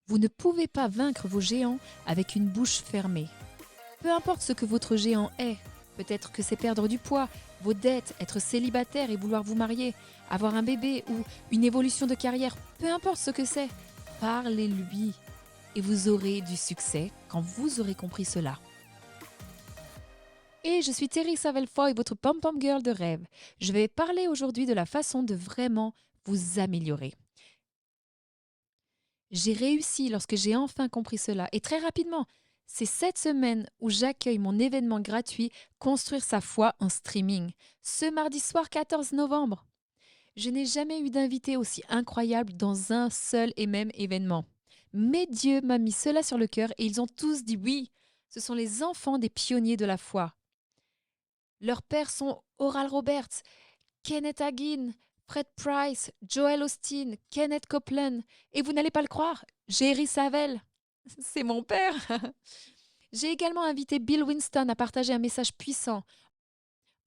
Vous ne pouvez pas vaincre vos géants avec une bouche fermée. Peu importe ce que votre géant est, peut-être que c'est perdre du poids, vos dettes, être célibataire et vouloir vous marier, avoir un bébé ou une évolution de carrière, peu importe ce que c'est, parlez-lui et vous aurez du succès quand vous aurez compris cela. Et je suis Terry Savelfoy, votre pom-pom girl de rêve. Je vais parler aujourd'hui de la façon de vraiment vous améliorer. J'ai réussi lorsque j'ai enfin compris cela et très rapidement. C'est cette semaine où j'accueille mon événement gratuit Construire sa foi en streaming, ce mardi soir 14 novembre. Je n'ai jamais eu d'invité aussi incroyable dans un seul et même événement. Mais Dieu m'a mis cela sur le cœur et ils ont tous dit oui. Ce sont les enfants des pionniers de la foi. Leurs pères sont Oral Roberts, Kenneth Hagin, Fred Price, Joel Austin, Kenneth Copeland. Et vous n'allez pas le croire, Jerry Savelle. C'est mon père. J'ai également invité Bill Winston à partager un message puissant.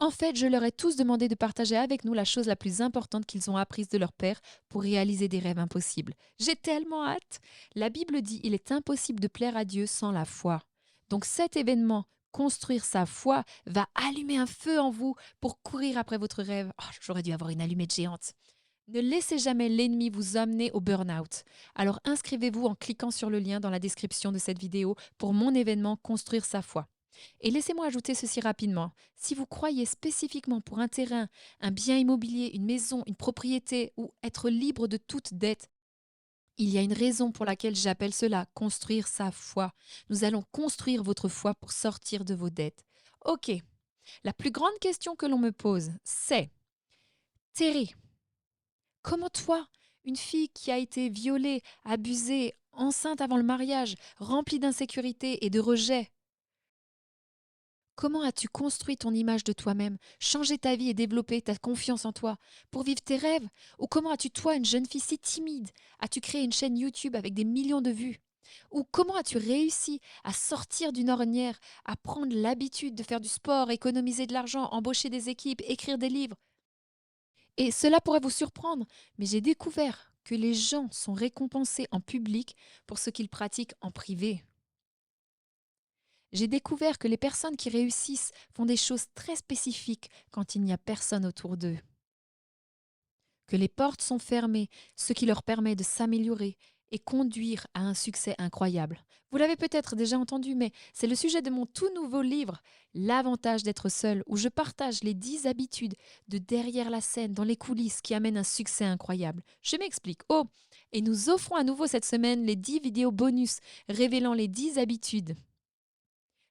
En fait, je leur ai tous demandé de partager avec nous la chose la plus importante qu'ils ont apprise de leur père pour réaliser des rêves impossibles. J'ai tellement hâte. La Bible dit il est impossible de plaire à Dieu sans la foi. Donc cet événement, construire sa foi, va allumer un feu en vous pour courir après votre rêve. Oh, j'aurais dû avoir une allumette géante. Ne laissez jamais l'ennemi vous amener au burn-out. Alors inscrivez-vous en cliquant sur le lien dans la description de cette vidéo pour mon événement Construire sa foi. Et laissez-moi ajouter ceci rapidement. Si vous croyez spécifiquement pour un terrain, un bien immobilier, une maison, une propriété ou être libre de toute dette, il y a une raison pour laquelle j'appelle cela construire sa foi. Nous allons construire votre foi pour sortir de vos dettes. Ok, la plus grande question que l'on me pose, c'est Terry, comment toi, une fille qui a été violée, abusée, enceinte avant le mariage, remplie d'insécurité et de rejet, comment as-tu construit ton image de toi-même, changé ta vie et développé ta confiance en toi pour vivre tes rêves? Ou comment as-tu, toi, une jeune fille si timide, as-tu créé une chaîne YouTube avec des millions de vues? Ou comment as-tu réussi à sortir d'une ornière, à prendre l'habitude de faire du sport, économiser de l'argent, embaucher des équipes, écrire des livres? Et cela pourrait vous surprendre, mais j'ai découvert que les gens sont récompensés en public pour ce qu'ils pratiquent en privé. J'ai découvert que les personnes qui réussissent font des choses très spécifiques quand il n'y a personne autour d'eux. Que les portes sont fermées, ce qui leur permet de s'améliorer et conduire à un succès incroyable. Vous l'avez peut-être déjà entendu, mais c'est le sujet de mon tout nouveau livre, L'avantage d'être seul, où je partage les 10 habitudes de derrière la scène, dans les coulisses, qui amènent un succès incroyable. Je m'explique. Oh, et nous offrons à nouveau cette semaine les 10 vidéos bonus révélant les 10 habitudes.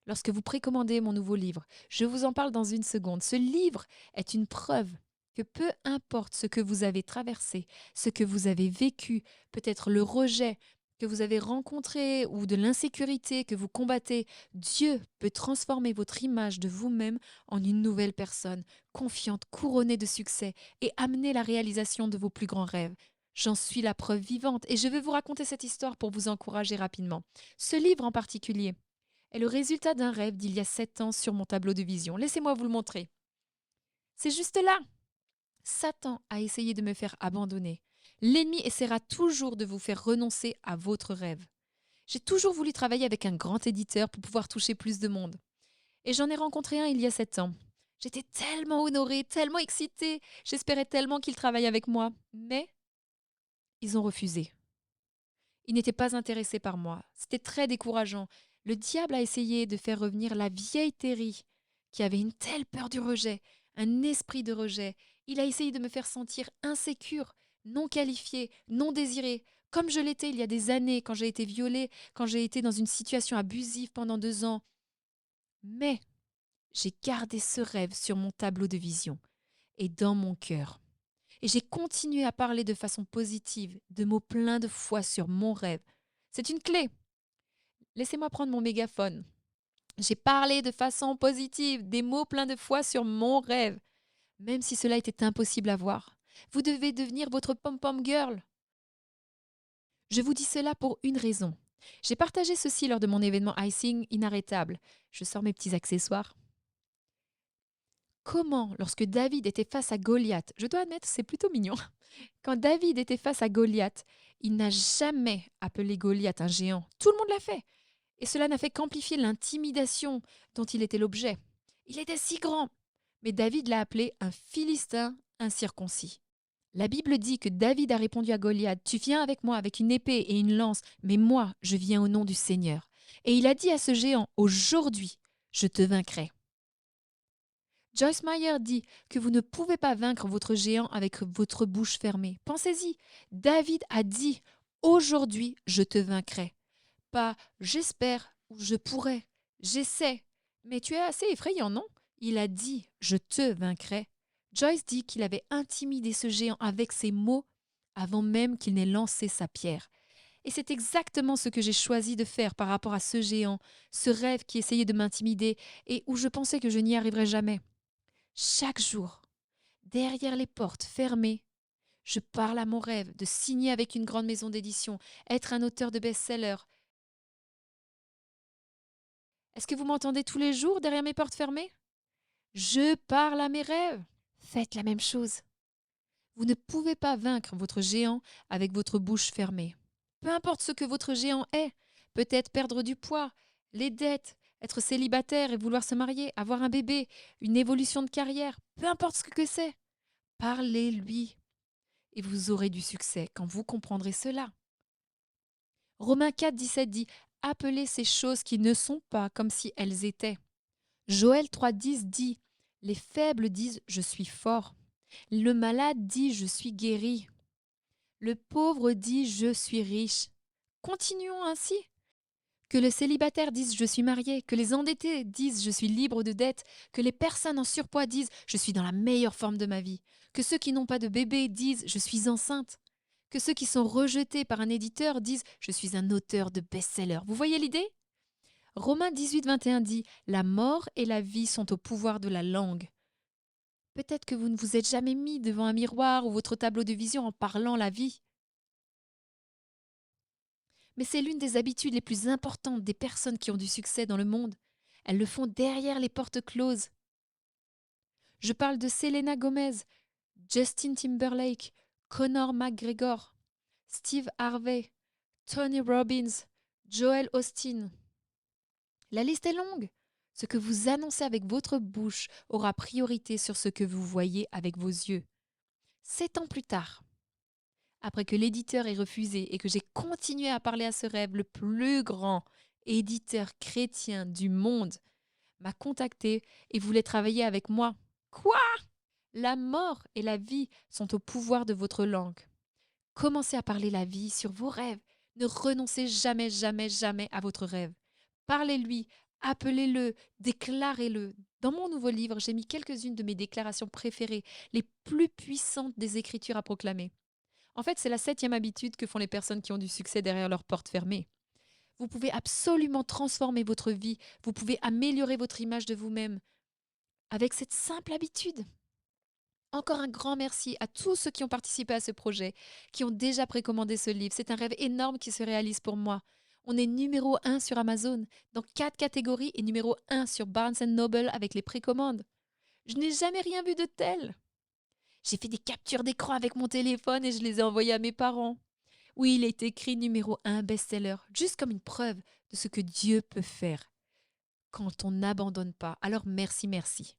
Lorsque vous précommandez mon nouveau livre, je vous en parle dans une seconde. Ce livre est une preuve que peu importe ce que vous avez traversé, ce que vous avez vécu, peut-être le rejet que vous avez rencontré ou de l'insécurité que vous combattez, Dieu peut transformer votre image de vous-même en une nouvelle personne, confiante, couronnée de succès et amener la réalisation de vos plus grands rêves. J'en suis la preuve vivante et je vais vous raconter cette histoire pour vous encourager rapidement. Ce livre en particulier est le résultat d'un rêve d'il y a 7 ans sur mon tableau de vision. Laissez-moi vous le montrer. C'est juste là. Satan a essayé de me faire abandonner. L'ennemi essaiera toujours de vous faire renoncer à votre rêve. J'ai toujours voulu travailler avec un grand éditeur pour pouvoir toucher plus de monde. Et j'en ai rencontré un il y a 7 ans. J'étais tellement honorée, tellement excitée. J'espérais tellement qu'il travaille avec moi. Mais ils ont refusé. Ils n'étaient pas intéressés par moi. C'était très décourageant. Le diable a essayé de faire revenir la vieille Terry, qui avait une telle peur du rejet, un esprit de rejet. Il a essayé de me faire sentir insécure, non qualifiée, non désirée, comme je l'étais il y a des années quand j'ai été violée, quand j'ai été dans une situation abusive pendant 2 ans. Mais j'ai gardé ce rêve sur mon tableau de vision et dans mon cœur. Et j'ai continué à parler de façon positive, de mots pleins de foi sur mon rêve. C'est une clé. Laissez-moi prendre mon mégaphone. J'ai parlé de façon positive, des mots pleins de foi sur mon rêve, même si cela était impossible à voir. Vous devez devenir votre pom-pom girl. Je vous dis cela pour une raison. J'ai partagé ceci lors de mon événement Icing inarrêtable. Je sors mes petits accessoires. Comment, lorsque David était face à Goliath, je dois admettre, c'est plutôt mignon. Quand David était face à Goliath, Il n'a jamais appelé Goliath un géant. Tout le monde l'a fait. Et cela n'a fait qu'amplifier l'intimidation dont il était l'objet. Il était si grand. Mais David l'a appelé un Philistin incirconcis. La Bible dit que David a répondu à Goliath, tu viens avec moi avec une épée et une lance, mais moi, je viens au nom du Seigneur. Et il a dit à ce géant, aujourd'hui, je te vaincrai. Joyce Meyer dit que vous ne pouvez pas vaincre votre géant avec votre bouche fermée. Pensez-y, David a dit, aujourd'hui, je te vaincrai. Pas j'espère ou je pourrais, j'essaie. Mais tu es assez effrayant, non? Il a dit je te vaincrai. Joyce dit qu'il avait intimidé ce géant avec ses mots avant même qu'il n'ait lancé sa pierre. Et c'est exactement ce que j'ai choisi de faire par rapport à ce géant, ce rêve qui essayait de m'intimider et où je pensais que je n'y arriverais jamais. Chaque jour, derrière les portes fermées, je parle à mon rêve de signer avec une grande maison d'édition, être un auteur de best-seller. Est-ce que vous m'entendez tous les jours derrière mes portes fermées? Je parle à mes rêves. Faites la même chose. Vous ne pouvez pas vaincre votre géant avec votre bouche fermée. Peu importe ce que votre géant est, peut-être perdre du poids, les dettes, être célibataire et vouloir se marier, avoir un bébé, une évolution de carrière, peu importe ce que c'est. Parlez-lui et vous aurez du succès quand vous comprendrez cela. Romains 4, 17 dit « Appelez ces choses qui ne sont pas comme si elles étaient ». Joël 3, 10 dit « Les faibles disent « Je suis fort ». Le malade dit « Je suis guéri ». Le pauvre dit « Je suis riche ». Continuons ainsi. Que le célibataire dise « Je suis marié », que les endettés disent « Je suis libre de dettes », que les personnes en surpoids disent « Je suis dans la meilleure forme de ma vie », que ceux qui n'ont pas de bébé disent « Je suis enceinte », que ceux qui sont rejetés par un éditeur disent « Je suis un auteur de best-seller ». Vous voyez l'idée? Romains 18, 21 dit « La mort et la vie sont au pouvoir de la langue ». Peut-être que vous ne vous êtes jamais mis devant un miroir ou votre tableau de vision en parlant la vie. Mais c'est l'une des habitudes les plus importantes des personnes qui ont du succès dans le monde. Elles le font derrière les portes closes. Je parle de Selena Gomez, Justin Timberlake, Conor McGregor, Steve Harvey, Tony Robbins, Joel Austin. La liste est longue. Ce que vous annoncez avec votre bouche aura priorité sur ce que vous voyez avec vos yeux. 7 ans plus tard, après que l'éditeur ait refusé et que j'ai continué à parler à ce rêve, le plus grand éditeur chrétien du monde m'a contacté et voulait travailler avec moi. Quoi? La mort et la vie sont au pouvoir de votre langue. Commencez à parler la vie sur vos rêves. Ne renoncez jamais, jamais, jamais à votre rêve. Parlez-lui, appelez-le, déclarez-le. Dans mon nouveau livre, j'ai mis quelques-unes de mes déclarations préférées, les plus puissantes des Écritures à proclamer. En fait, c'est la 7e habitude que font les personnes qui ont du succès derrière leurs portes fermées. Vous pouvez absolument transformer votre vie, vous pouvez améliorer votre image de vous-même avec cette simple habitude. Encore un grand merci à tous ceux qui ont participé à ce projet, qui ont déjà précommandé ce livre. C'est un rêve énorme qui se réalise pour moi. On est numéro 1 sur Amazon, dans 4 catégories et numéro 1 sur Barnes Noble avec les précommandes. Je n'ai jamais rien vu de tel. J'ai fait des captures d'écran avec mon téléphone et je les ai envoyées à mes parents. Oui, il est écrit numéro 1 best-seller, juste comme une preuve de ce que Dieu peut faire quand on n'abandonne pas. Alors merci, merci.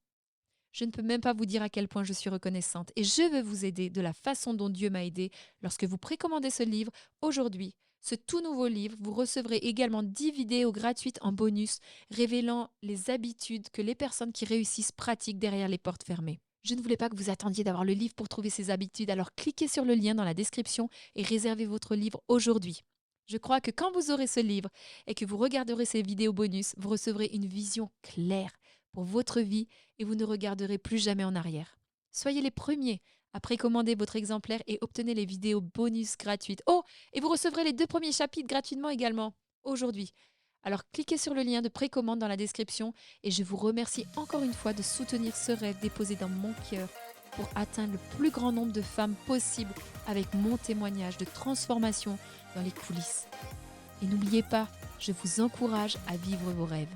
Je ne peux même pas vous dire à quel point je suis reconnaissante et je veux vous aider de la façon dont Dieu m'a aidé lorsque vous précommandez ce livre aujourd'hui. Ce tout nouveau livre, vous recevrez également 10 vidéos gratuites en bonus révélant les habitudes que les personnes qui réussissent pratiquent derrière les portes fermées. Je ne voulais pas que vous attendiez d'avoir le livre pour trouver ces habitudes, alors cliquez sur le lien dans la description et réservez votre livre aujourd'hui. Je crois que quand vous aurez ce livre et que vous regarderez ces vidéos bonus, vous recevrez une vision claire pour votre vie et vous ne regarderez plus jamais en arrière. Soyez les premiers à précommander votre exemplaire et obtenez les vidéos bonus gratuites. Oh, et vous recevrez les 2 premiers chapitres gratuitement également, aujourd'hui. Alors cliquez sur le lien de précommande dans la description et je vous remercie encore une fois de soutenir ce rêve déposé dans mon cœur pour atteindre le plus grand nombre de femmes possible avec mon témoignage de transformation dans les coulisses. Et n'oubliez pas, je vous encourage à vivre vos rêves.